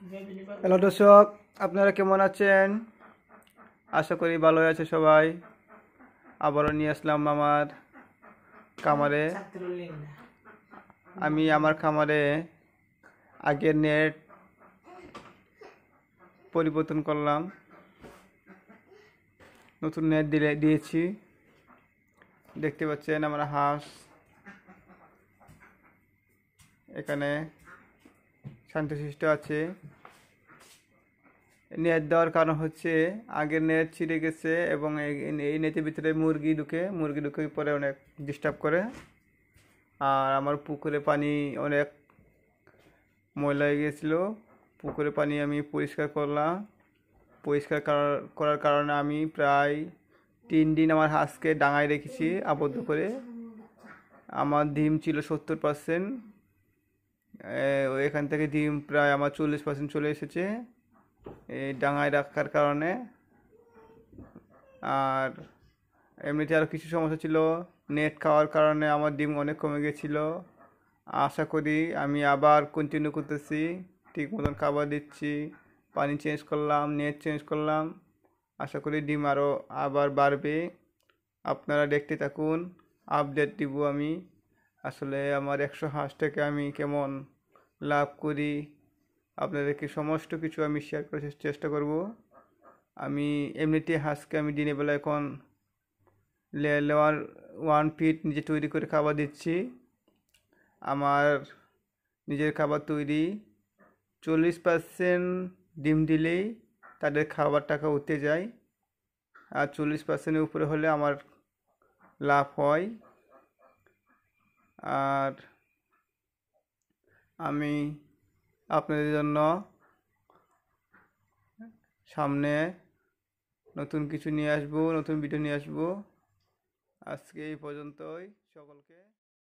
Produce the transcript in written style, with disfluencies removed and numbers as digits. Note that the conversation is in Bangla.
হ্যালো দর্শক, আপনারা কেমন আছেন? আশা করি ভালোই আছে সবাই। আবারও নিয়ে আসলাম আমার খামারে। আমি আমার খামারে আগের নেট পরিবর্তন করলাম, নতুন নেট দিয়েছি। দেখতে পাচ্ছেন আমার হাঁস এখানে শান্তশিষ্ট আছে। নেট দেওয়ার কারণ হচ্ছে আগের নেট ছিঁড়ে গেছে এবং এই নেটের ভিতরে মুরগি ঢুকে পরে অনেক ডিস্টার্ব করে। আর আমার পুকুরে পানি অনেক ময়লা হয়ে গিয়েছিলো। পুকুরে পানি আমি পরিষ্কার করলাম। করার কারণে আমি প্রায় 3 দিন আমার হাঁসকে ডাঙায় রেখেছি আবদ্ধ করে। আমার ডিম ছিল 70%, এখান থেকে ডিম প্রায় আমার 40% চলে এসেছে এই ডাঙায় রাখার কারণে। আর এমনিতে আরও কিছু সমস্যা ছিল, নেট খাওয়ার কারণে আমার ডিম অনেক কমে গেছিলো। আশা করি আমি আবার কন্টিনিউ করতেছি, ঠিক মতন খাবার দিচ্ছি, পানি চেঞ্জ করলাম, নেট চেঞ্জ করলাম। আশা করি ডিম আরও আবার বাড়বে। আপনারা দেখতে থাকুন, আপডেট দিব আমি। আসলে আমার 100 হাঁস থেকে আমি কেমন লাভ করি আপনাদেরকে সমস্ত কিছু আমি শেয়ার করার চেষ্টা করব। আমি এমনিতে হাঁসকে আমি দিনের বেলা এখন লেয়ার 1 ফিট নিজে তৈরি করে খাবার দিচ্ছি। আমার নিজের খাবার তৈরি, 40% ডিম দিলেই তাদের খাবার টাকা উঠে যায়, আর 40%-এর উপরে হলে আমার লাভ হয়। আর আমি আপনাদের জন্য সামনে নতুন কিছু নিয়ে আসবো, নতুন ভিডিও নিয়ে আসবো। আজকে এই পর্যন্তই, সকলকে।